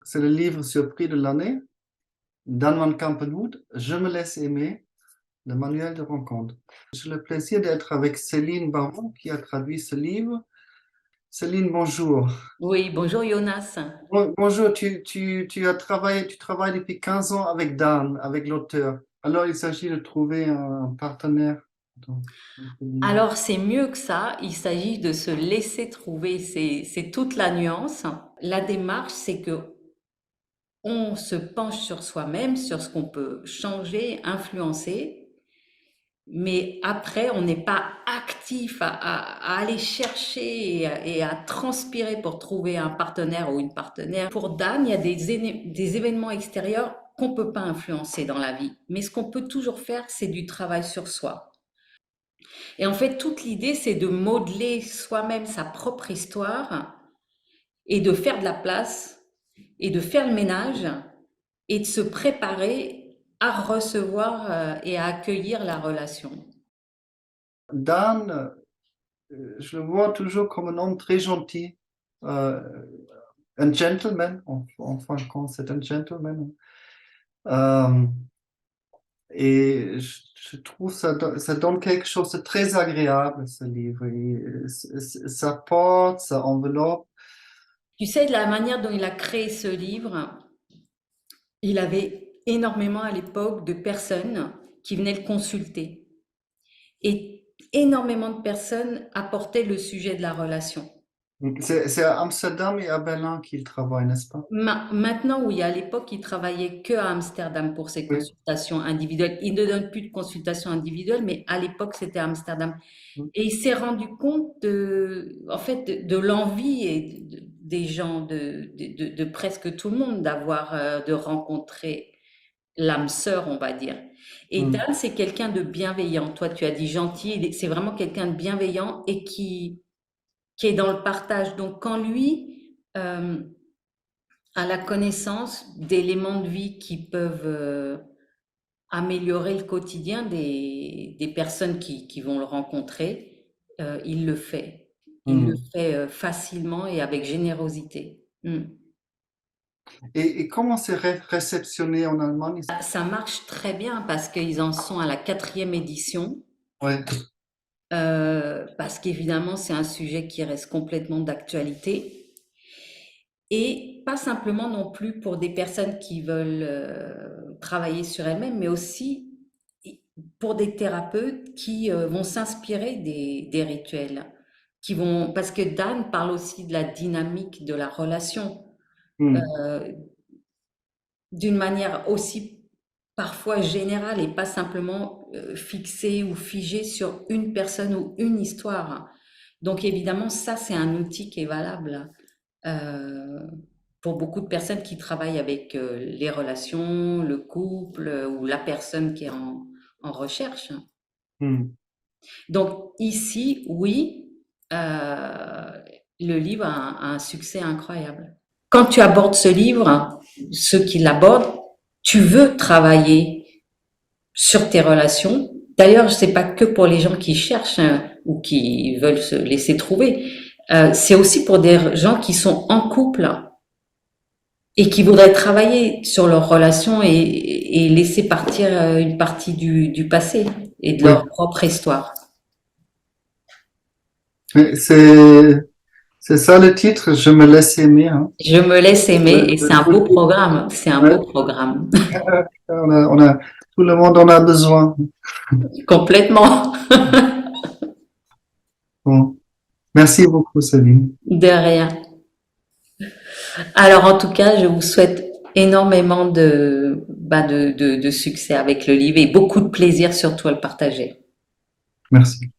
c'est le livre surpris de l'année. Dan van Kampenhout, Je me laisse aimer, le manuel de rencontre. J'ai le plaisir d'être avec Céline Baron qui a traduit ce livre. Céline, bonjour. Oui, bonjour Jonas. Bonjour, tu travailles depuis 15 ans avec Dan, avec l'auteur. Alors, il s'agit de trouver un partenaire dans ce livre. Alors c'est mieux que ça, il s'agit de se laisser trouver, c'est toute la nuance. La démarche, c'est que on se penche sur soi-même, sur ce qu'on peut changer, influencer, mais après on n'est pas actif à aller chercher et à transpirer pour trouver un partenaire ou une partenaire. Pour Dan, il y a des événements extérieurs qu'on peut pas influencer dans la vie, mais ce qu'on peut toujours faire, c'est du travail sur soi. Et en fait, toute l'idée, c'est de modeler soi-même sa propre histoire et de faire de la place et de faire le ménage et de se préparer à recevoir et à accueillir la relation. Dan, je le vois toujours comme un homme très gentil, euh, un gentleman, en fin de compte, c'est un gentleman. Euh, et je trouve ça donne quelque chose de très agréable, ce livre. Ça porte, ça enveloppe. Tu sais, de la manière dont il a créé ce livre, il avait énormément à l'époque de personnes qui venaient le consulter. Et énormément de personnes apportaient le sujet de la relation. C'est à Amsterdam et à Berlin qu'il travaille, n'est-ce pas? Maintenant, oui, à l'époque, il travaillait que à Amsterdam pour ses Oui. consultations individuelles. Il ne donne plus de consultations individuelles, mais à l'époque, c'était à Amsterdam. Et il s'est rendu compte en fait, de l'envie des gens, de presque tout le monde d'avoir, de rencontrer l'âme sœur, on va dire. Et Mm. Dan, c'est quelqu'un de bienveillant. Toi, tu as dit gentil, c'est vraiment quelqu'un de bienveillant et qui est dans le partage. Donc, quand lui, a la connaissance d'éléments de vie qui peuvent améliorer le quotidien des personnes qui vont le rencontrer, il le fait. Il le Mm. fait facilement et avec générosité. Mm. Et comment c'est réceptionné en Allemagne? Ça marche très bien parce qu'ils en sont à la 4e édition. Ouais. Parce qu'évidemment, c'est un sujet qui reste complètement d'actualité. Et pas simplement non plus pour des personnes qui veulent travailler sur elles-mêmes, mais aussi pour des thérapeutes qui vont s'inspirer des rituels, parce que Dan parle aussi de la dynamique de la relation, Mm. euh, d'une manière aussi parfois générale et pas simplement fixée ou figée sur une personne ou une histoire. Donc évidemment, ça, c'est un outil qui est valable euh, pour beaucoup de personnes qui travaillent avec les relations, le couple ou la personne qui est en recherche. Mm. Donc ici, oui, euh, le livre a un succès incroyable. Quand tu abordes ce livre, ceux qui l'abordent, tu veux travailler sur tes relations. D'ailleurs, c'est pas que pour les gens qui cherchent ou qui veulent se laisser trouver. C'est aussi pour des gens qui sont en couple et qui voudraient travailler sur leurs relations et laisser partir une partie du passé et de Oui. leur propre histoire. Mais c'est ça le titre, Je me laisse aimer, hein. Je me laisse aimer et c'est un beau Tout- programme. C'est un ouais. beau programme. Tout le monde en a besoin. Complètement. Bon. Merci beaucoup, Céline. De rien. Alors en tout cas, je vous souhaite énormément de succès avec le livre et beaucoup de plaisir surtout à le partager. Merci.